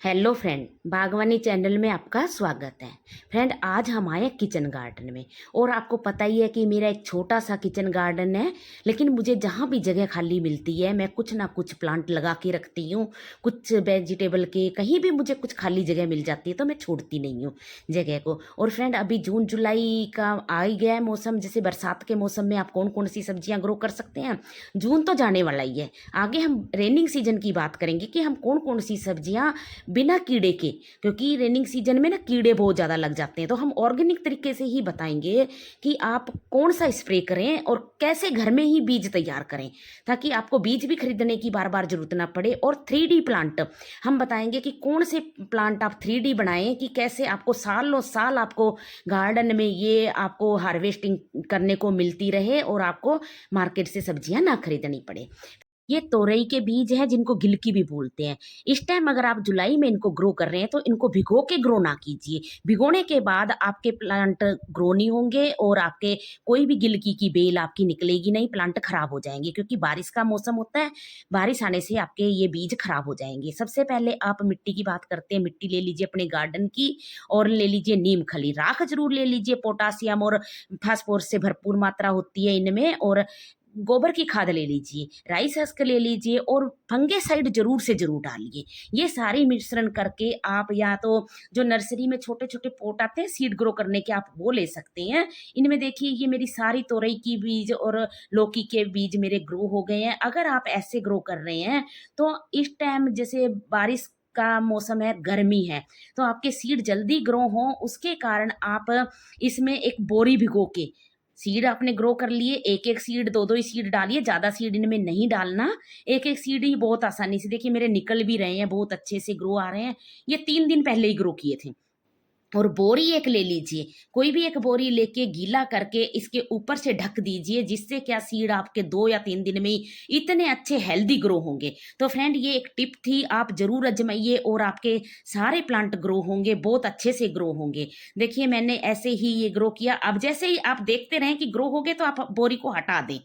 Hello friend, बागवानी channel में आपका स्वागत है। फ्रेंड, आज हम आए किचन गार्डन में। और आपको पता ही है कि मेरा एक छोटा सा किचन गार्डन है, लेकिन मुझे जहाँ भी जगह खाली मिलती है मैं कुछ ना कुछ प्लांट लगा के रखती हूँ। कुछ वेजिटेबल के कहीं भी मुझे कुछ खाली जगह मिल जाती है तो मैं छोड़ती नहीं हूँ जगह को। और फ्रेंड, अभी जून जुलाई का आ ही गया है मौसम। जैसे बरसात के मौसम में आप कौन कौन सी सब्जियाँ ग्रो कर सकते हैं। जून तो जाने वाला ही है, आगे हम रेनिंग सीजन की बात करेंगे कि हम कौन कौन सी सब्जियाँ बिना कीड़े के, क्योंकि रेनिंग सीजन में ना कीड़े बहुत ज़्यादा लग जाते हैं, तो हम ऑर्गेनिक तरीके से ही बताएंगे कि आप कौन सा स्प्रे करें और कैसे घर में ही बीज तैयार करें, ताकि आपको बीज भी खरीदने की बार बार जरूरत ना पड़े। और 3D प्लांट हम बताएंगे कि कौन से प्लांट आप 3D बनाएं, कि कैसे आपको सालों साल आपको गार्डन में ये आपको हार्वेस्टिंग करने को मिलती रहे और आपको मार्केट से सब्जियां ना खरीदनी पड़े। ये तोरई के बीज हैं जिनको गिलकी भी बोलते हैं। इस टाइम अगर आप जुलाई में इनको ग्रो कर रहे हैं तो इनको भिगो के ग्रो ना कीजिए। भिगोने के बाद आपके प्लांट ग्रो नहीं होंगे और आपके कोई भी गिलकी की बेल आपकी निकलेगी नहीं, प्लांट खराब हो जाएंगे, क्योंकि बारिश का मौसम होता है। बारिश आने से आपके ये बीज खराब हो जाएंगे। सबसे पहले आप मिट्टी की बात करते हैं। मिट्टी ले लीजिए अपने गार्डन की और ले लीजिए नीम खली। राख जरूर ले लीजिए, पोटासियम और फास्फोरस से भरपूर मात्रा होती है इनमें। और गोबर की खाद ले लीजिए, राइस हस्क ले लीजिए और फंगेसाइड जरूर से जरूर डालिए। ये सारी मिश्रण करके आप या तो जो नर्सरी में छोटे छोटे पोट आते हैं सीड ग्रो करने के, आप वो ले सकते हैं। इनमें देखिए ये मेरी सारी तोरई की बीज और लौकी के बीज मेरे ग्रो हो गए हैं। अगर आप ऐसे ग्रो कर रहे हैं तो इस टाइम जैसे बारिश का मौसम है, गर्मी है, तो आपके सीड जल्दी ग्रो हो, उसके कारण आप इसमें एक बोरी भिगो के सीड आपने ग्रो कर लिए। एक एक सीड, दो दो ही सीड डालिए, ज्यादा सीड इनमें नहीं डालना। एक एक सीड ही बहुत आसानी से, देखिए मेरे निकल भी रहे हैं, बहुत अच्छे से ग्रो आ रहे हैं। ये 3 दिन पहले ही ग्रो किए थे। और बोरी एक ले लीजिए, कोई भी एक बोरी लेके गीला करके इसके ऊपर से ढक दीजिए, जिससे क्या सीड आपके 2 या 3 दिन में ही इतने अच्छे हेल्दी ग्रो होंगे। तो फ्रेंड, ये एक टिप थी, आप जरूर आजमाइए और आपके सारे प्लांट ग्रो होंगे, बहुत अच्छे से ग्रो होंगे। देखिए मैंने ऐसे ही ये ग्रो किया। अब जैसे ही आप देखते रहें कि ग्रो हो गए तो आप बोरी को हटा दें।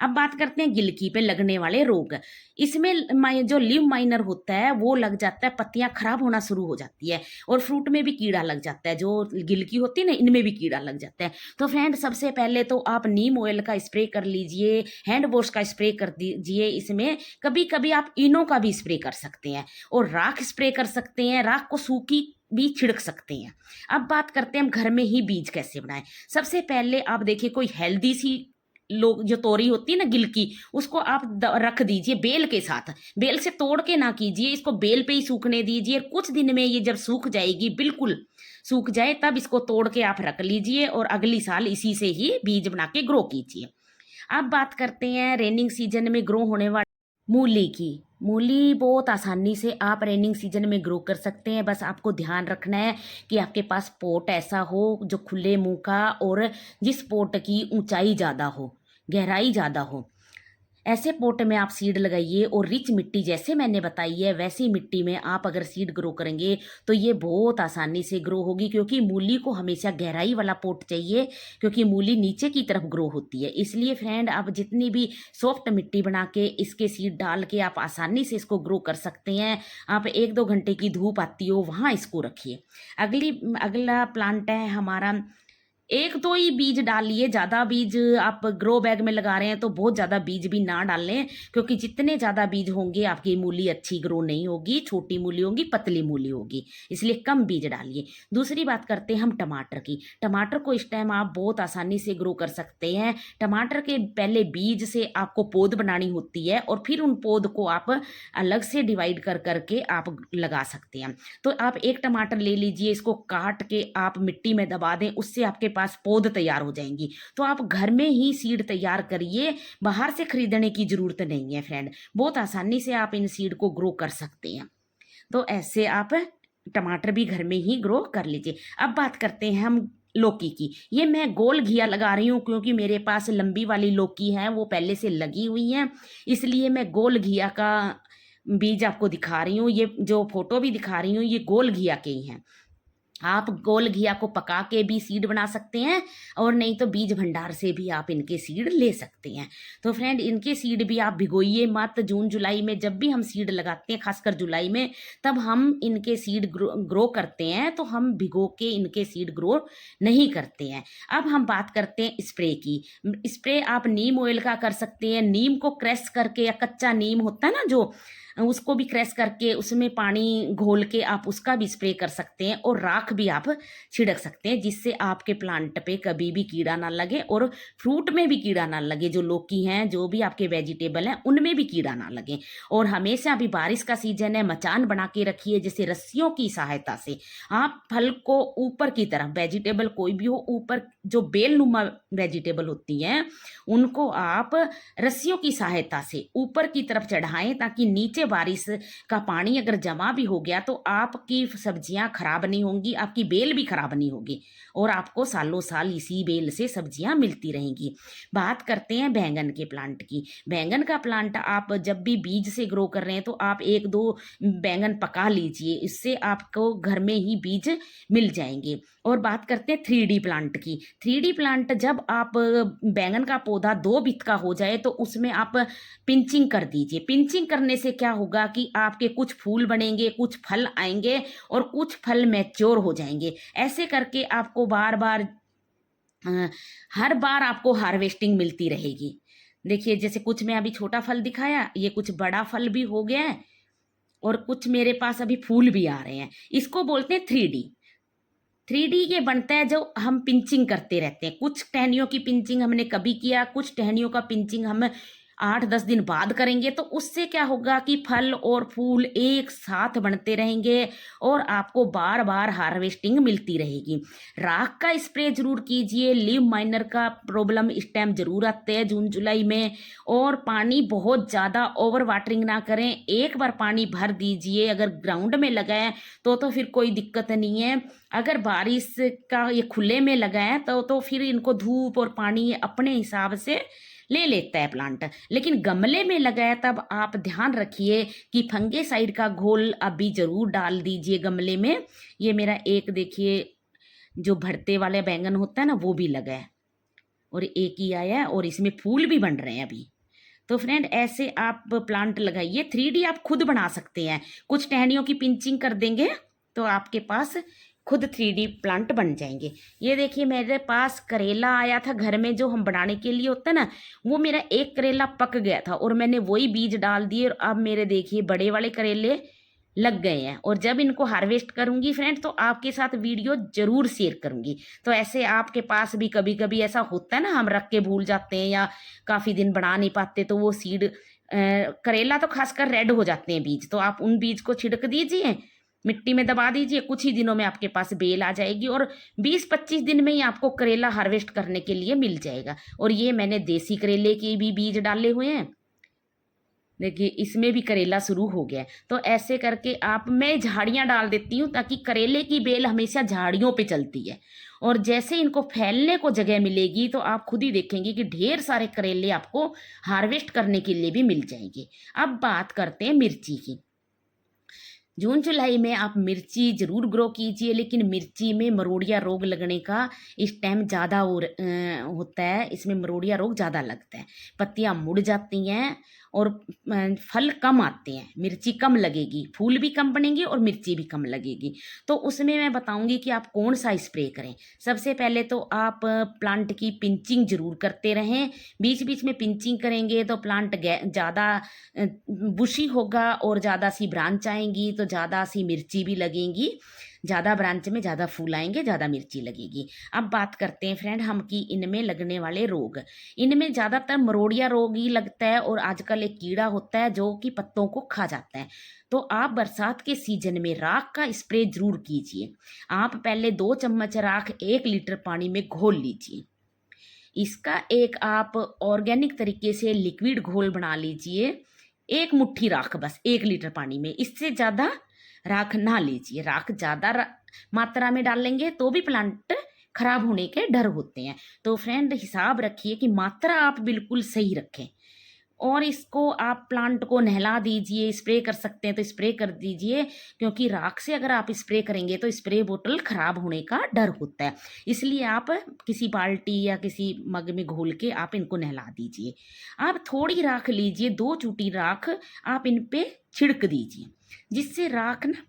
अब बात करते हैं गिलकी पे लगने वाले रोग। इसमें जो लीव माइनर होता है वो लग जाता है, पत्तियां खराब होना शुरू हो जाती है और फ्रूट में भी कीड़ा लग जाता है। जो गिलकी होती है ना, इनमें भी कीड़ा लग जाता है। तो फ्रेंड, सबसे पहले तो आप नीम ऑयल का स्प्रे कर लीजिए, हैंड वॉश का स्प्रे कर दीजिए। इसमें कभी कभी आप इनो का भी स्प्रे कर सकते हैं और राख स्प्रे कर सकते हैं। राख को सूखी भी छिड़क सकते हैं। अब बात करते हैं हम घर में ही बीज कैसे बनाएं। सबसे पहले आप देखिए, कोई हेल्दी सी लोग जो तोरी होती है ना गिलकी, उसको आप रख दीजिए बेल के साथ। बेल से तोड़ के ना कीजिए, इसको बेल पे ही सूखने दीजिए। कुछ दिन में ये जब सूख जाएगी, बिल्कुल सूख जाए, तब इसको तोड़ के आप रख लीजिए और अगली साल इसी से ही बीज बना के ग्रो कीजिए। अब बात करते हैं रेनिंग सीजन में ग्रो होने वाली मूली की। मूली बहुत आसानी से आप रेनिंग सीजन में ग्रो कर सकते हैं। बस आपको ध्यान रखना है कि आपके पास पोट ऐसा हो जो खुले मुंह का, और जिस पोट की ऊंचाई ज़्यादा हो, गहराई ज़्यादा हो, ऐसे पोट में आप सीड लगाइए। और रिच मिट्टी जैसे मैंने बताई है वैसी मिट्टी में आप अगर सीड ग्रो करेंगे तो ये बहुत आसानी से ग्रो होगी, क्योंकि मूली को हमेशा गहराई वाला पोट चाहिए, क्योंकि मूली नीचे की तरफ ग्रो होती है। इसलिए फ्रेंड, आप जितनी भी सॉफ्ट मिट्टी बना के इसके सीड डाल के आप आसानी से इसको ग्रो कर सकते हैं। आप 1-2 घंटे की धूप आती हो वहाँ इसको रखिए। अगला प्लांट है हमारा। एक दो ही बीज डालिए, ज़्यादा बीज आप ग्रो बैग में लगा रहे हैं तो बहुत ज़्यादा बीज भी ना डालें, क्योंकि जितने ज़्यादा बीज होंगे आपकी मूली अच्छी ग्रो नहीं होगी, छोटी मूली होगी, पतली मूली होगी। इसलिए कम बीज डालिए। दूसरी बात करते हैं हम टमाटर की। टमाटर को इस टाइम आप बहुत आसानी से ग्रो कर सकते हैं। टमाटर के पहले बीज से आपको पौध बनानी होती है और फिर उन पौध को आप अलग से डिवाइड कर करके आप लगा सकते हैं। तो आप एक टमाटर ले लीजिए, इसको काट के आप मिट्टी में दबा दें, उससे आपके पास पौध तैयार हो जाएंगी। तो आप घर में ही सीड तैयार करिए, बाहर से खरीदने की जरूरत नहीं है फ्रेंड। बहुत आसानी से आप इन सीड को ग्रो कर सकते हैं। तो ऐसे आप टमाटर भी घर में ही ग्रो कर लीजिए। अब बात करते हैं हम लौकी की। ये मैं गोल घिया लगा रही हूँ, क्योंकि मेरे पास लंबी वाली लौकी है वो पहले से लगी हुई है, इसलिए मैं गोल घिया का बीज आपको दिखा रही हूँ। ये जो फोटो भी दिखा रही हूँ ये गोल घिया के ही हैं। आप गोल घिया को पका के भी सीड बना सकते हैं, और नहीं तो बीज भंडार से भी आप इनके सीड ले सकते हैं। तो फ्रेंड, इनके सीड भी आप भिगोइए मत। जून जुलाई में जब भी हम सीड लगाते हैं, खासकर जुलाई में, तब हम इनके सीड ग्रो करते हैं, तो हम भिगो के इनके सीड ग्रो नहीं करते हैं। अब हम बात करते हैं स्प्रे की। स्प्रे आप नीम ऑयल का कर सकते हैं। नीम को क्रश करके, या कच्चा नीम होता है ना जो, उसको भी क्रैश करके उसमें पानी घोल के आप उसका भी स्प्रे कर सकते हैं, और राख भी आप छिड़क सकते हैं, जिससे आपके प्लांट पे कभी भी कीड़ा ना लगे और फ्रूट में भी कीड़ा ना लगे। जो लौकी हैं, जो भी आपके वेजिटेबल हैं, उनमें भी कीड़ा ना लगे। और हमेशा, अभी बारिश का सीजन है, मचान बना के रखिए, जैसे रस्सियों की सहायता से आप फल को ऊपर की तरफ, वेजिटेबल कोई भी हो, ऊपर जो बेलनुमा वेजिटेबल होती हैं उनको आप रस्सियों की सहायता से ऊपर की तरफ चढ़ाएं, ताकि नीचे बारिश का पानी अगर जमा भी हो गया तो आपकी सब्जियां खराब नहीं होंगी, आपकी बेल भी खराब नहीं होगी, और आपको सालों साल इसी बेल से सब्जियां मिलती रहेंगी। बात करते हैं बैंगन के प्लांट की। बैंगन का प्लांट आप जब भी बीज से ग्रो कर रहे हैं, तो आप एक दो बैंगन पका लीजिए, इससे आपको घर में ही बीज मिल जाएंगे। और बात करते हैं 3D प्लांट की। 3D प्लांट, जब आप बैंगन का पौधा 2 बित का हो जाए, तो उसमें आप पिंचिंग कर दीजिए। पिंचिंग करने से क्या होगा कि आपके कुछ फूल बनेंगे, कुछ फल आएंगे, और कुछ फल मैच्योर हो जाएंगे। ऐसे करके आपको बार बार, हर बार आपको हार्वेस्टिंग मिलती रहेगी। देखिए, जैसे कुछ में अभी छोटा फल दिखाया, ये कुछ बड़ा फल भी हो गया है, और कुछ मेरे पास अभी फूल भी आ रहे हैं। इसको बोलते हैं 3D। 3D ये बनता है जो हम पिंचिंग करते रहते हैं। कुछ टहनियों की पिंचिंग हमने कभी किया, कुछ टहनियों का पिंचिंग हम 8-10 दिन बाद करेंगे, तो उससे क्या होगा कि फल और फूल एक साथ बनते रहेंगे, और आपको बार बार हार्वेस्टिंग मिलती रहेगी। राख का स्प्रे जरूर कीजिए। लीव माइनर का प्रॉब्लम इस टाइम जरूर आते हैं जून जुलाई में। और पानी बहुत ज़्यादा ओवर वाटरिंग ना करें, एक बार पानी भर दीजिए। अगर ग्राउंड में लगाएं तो फिर कोई दिक्कत नहीं है। अगर बारिश का ये खुले में लगाएं तो फिर इनको धूप और पानी अपने हिसाब से ले लेता है प्लांट। लेकिन गमले में लगाया तब आप ध्यान रखिए कि फंगेसाइड का घोल अभी जरूर डाल दीजिए गमले में। ये मेरा एक देखिए, जो भरते वाले बैंगन होता है ना, वो भी लगा है, और एक ही आया है, और इसमें फूल भी बन रहे हैं अभी। तो फ्रेंड, ऐसे आप प्लांट लगाइए। 3D आप खुद बना सकते हैं। कुछ टहनियों की पिंचिंग कर देंगे तो आपके पास खुद 3D प्लांट बन जाएंगे। ये देखिए, मेरे पास करेला आया था घर में, जो हम बनाने के लिए होता है ना, वो मेरा एक करेला पक गया था, और मैंने वही बीज डाल दिए, और अब मेरे देखिए बड़े वाले करेले लग गए हैं। और जब इनको हार्वेस्ट करूंगी फ्रेंड, तो आपके साथ वीडियो जरूर शेयर करूंगी। तो ऐसे आपके पास भी कभी कभी ऐसा होता है ना, हम रख के भूल जाते हैं या काफ़ी दिन बना नहीं पाते, तो वो सीड, करेला तो खासकर रेड हो जाते हैं बीज, तो आप उन बीज को छिड़क दीजिए, मिट्टी में दबा दीजिए, कुछ ही दिनों में आपके पास बेल आ जाएगी, और 20-25 दिन में ही आपको करेला हार्वेस्ट करने के लिए मिल जाएगा। और ये मैंने देसी करेले के भी बीज डाले हुए हैं। देखिए, इसमें भी करेला शुरू हो गया है। तो ऐसे करके आप, मैं झाड़ियाँ डाल देती हूँ, ताकि करेले की बेल हमेशा झाड़ियों पे चलती है, और जैसे इनको फैलने को जगह मिलेगी, तो आप खुद ही देखेंगे कि ढेर सारे करेले आपको हार्वेस्ट करने के लिए भी मिल जाएंगे। अब बात करते हैं मिर्ची की। जून जुलाई में आप मिर्ची जरूर ग्रो कीजिए, लेकिन मिर्ची में मरोड़िया रोग लगने का इस टाइम ज़्यादा होता है। इसमें मरोड़िया रोग ज़्यादा लगता है, पत्तियां मुड़ जाती हैं, और फल कम आते हैं, मिर्ची कम लगेगी, फूल भी कम बनेंगे, और मिर्ची भी कम लगेगी। तो उसमें मैं बताऊंगी कि आप कौन सा स्प्रे करें। सबसे पहले तो आप प्लांट की पिंचिंग जरूर करते रहें। बीच बीच में पिंचिंग करेंगे तो प्लांट ज़्यादा बुशी होगा, और ज़्यादा सी ब्रांच आएंगी, तो ज़्यादा सी मिर्ची भी लगेंगी। ज़्यादा ब्रांच में ज़्यादा फूल आएंगे, ज़्यादा मिर्ची लगेगी। अब बात करते हैं फ्रेंड हम कि इनमें लगने वाले रोग। इनमें ज़्यादातर मरोड़िया रोग ही लगता है, और आजकल एक कीड़ा होता है जो कि पत्तों को खा जाता है। तो आप बरसात के सीजन में राख का स्प्रे जरूर कीजिए। आप पहले 2 चम्मच राख 1 लीटर पानी में घोल लीजिए। इसका एक आप ऑर्गेनिक तरीके से लिक्विड घोल बना लीजिए। 1 मुट्ठी राख, बस 1 लीटर पानी में, इससे ज़्यादा राख ना लीजिए। राख ज़्यादा मात्रा में डालेंगे तो भी प्लांट खराब होने के डर होते हैं। तो फ्रेंड, हिसाब रखिए कि मात्रा आप बिल्कुल सही रखें। और इसको आप प्लांट को नहला दीजिए, स्प्रे कर सकते हैं तो स्प्रे कर दीजिए, क्योंकि राख से अगर आप स्प्रे करेंगे तो स्प्रे बोतल खराब होने का डर होता है। इसलिए आप किसी बाल्टी या किसी मग में घोल के आप इनको नहला दीजिए। आप थोड़ी राख लीजिए, 2 चूटी राख आप इन पे छिड़क दीजिए, जिससे राख ना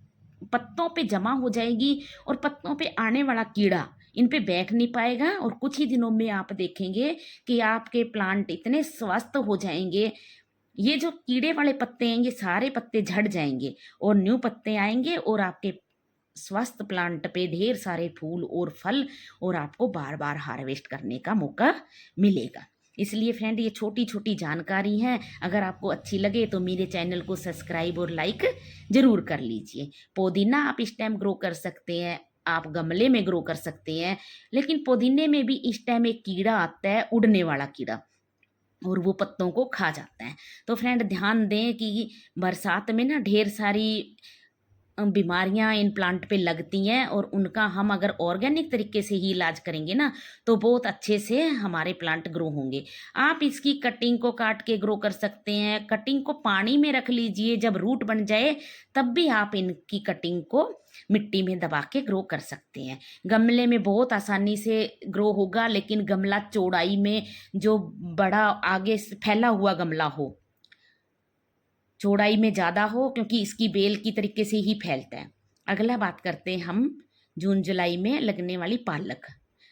पत्तों पे जमा हो जाएगी और पत्तों पे आने वाला कीड़ा इन पे बैठ नहीं पाएगा, और कुछ ही दिनों में आप देखेंगे कि आपके प्लांट इतने स्वस्थ हो जाएंगे। ये जो कीड़े वाले पत्ते हैं ये सारे पत्ते झड़ जाएंगे और न्यू पत्ते आएंगे, और आपके स्वस्थ प्लांट पे ढेर सारे फूल और फल, और आपको बार बार हार्वेस्ट करने का मौका मिलेगा। इसलिए फ्रेंड, ये छोटी छोटी जानकारी है, अगर आपको अच्छी लगे तो मेरे चैनल को सब्सक्राइब और लाइक ज़रूर कर लीजिए। पुदीना आप इस टाइम ग्रो कर सकते हैं, आप गमले में ग्रो कर सकते हैं, लेकिन पुदीने में भी इस टाइम एक कीड़ा आता है, उड़ने वाला कीड़ा, और वो पत्तों को खा जाता है। तो फ्रेंड, ध्यान दें कि बरसात में ना ढेर सारी बीमारियां इन प्लांट पे लगती हैं, और उनका हम अगर ऑर्गेनिक तरीके से ही इलाज करेंगे ना तो बहुत अच्छे से हमारे प्लांट ग्रो होंगे। आप इसकी कटिंग को काट के ग्रो कर सकते हैं, कटिंग को पानी में रख लीजिए, जब रूट बन जाए तब भी आप इनकी कटिंग को मिट्टी में दबा के ग्रो कर सकते हैं। गमले में बहुत आसानी से ग्रो होगा, लेकिन गमला चौड़ाई में जो बड़ा आगे से फैला हुआ गमला हो, चौड़ाई में ज़्यादा हो, क्योंकि इसकी बेल की तरीके से ही फैलता है। अगला बात करते हैं हम जून जुलाई में लगने वाली पालक।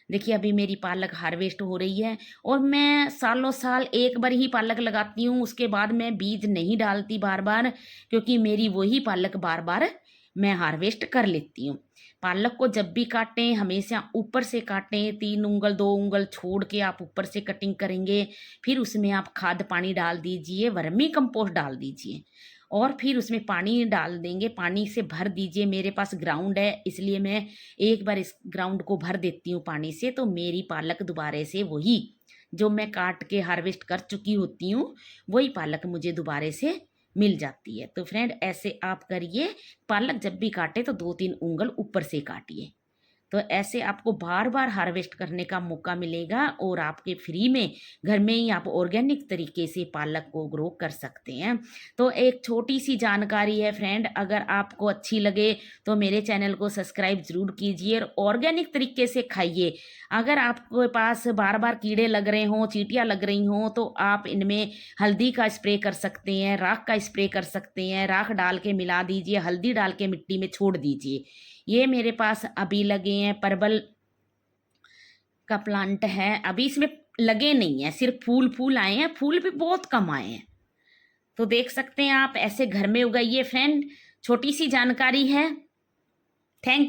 देखिए, अभी मेरी पालक हार्वेस्ट हो रही है, और मैं सालों साल एक बार ही पालक लगाती हूँ, उसके बाद मैं बीज नहीं डालती बार बार, क्योंकि मेरी वही पालक बार बार मैं हार्वेस्ट कर लेती हूँ। पालक को जब भी काटें हमेशा ऊपर से काटें, 3 उंगल 2 उंगल छोड़ के आप ऊपर से कटिंग करेंगे। फिर उसमें आप खाद पानी डाल दीजिए, वर्मी कंपोस्ट डाल दीजिए, और फिर उसमें पानी डाल देंगे, पानी से भर दीजिए। मेरे पास ग्राउंड है, इसलिए मैं एक बार इस ग्राउंड को भर देती हूँ पानी से, तो मेरी पालक दोबारे से वही जो मैं काट के हार्वेस्ट कर चुकी होती हूँ, वही पालक मुझे दोबारे से मिल जाती है। तो फ्रेंड, ऐसे आप करिए, पालक जब भी काटे तो 2-3 उंगल ऊपर से काटिए, तो ऐसे आपको बार बार हार्वेस्ट करने का मौका मिलेगा, और आपके फ्री में घर में ही आप ऑर्गेनिक तरीके से पालक को ग्रो कर सकते हैं। तो एक छोटी सी जानकारी है फ्रेंड, अगर आपको अच्छी लगे तो मेरे चैनल को सब्सक्राइब जरूर कीजिए और ऑर्गेनिक तरीके से खाइए। अगर आपके पास बार बार कीड़े लग रहे हों, चींटियाँ लग रही हों, तो आप इनमें हल्दी का स्प्रे कर सकते हैं, राख का स्प्रे कर सकते हैं। राख डाल के मिला दीजिए, हल्दी डाल के मिट्टी में छोड़ दीजिए। ये मेरे पास अभी लगे हैं, परवल का प्लांट है, अभी इसमें लगे नहीं है, सिर्फ फूल फूल आए हैं, फूल भी बहुत कम आए हैं। तो देख सकते हैं आप, ऐसे घर में उगाइए फ्रेंड, छोटी सी जानकारी है। थैंक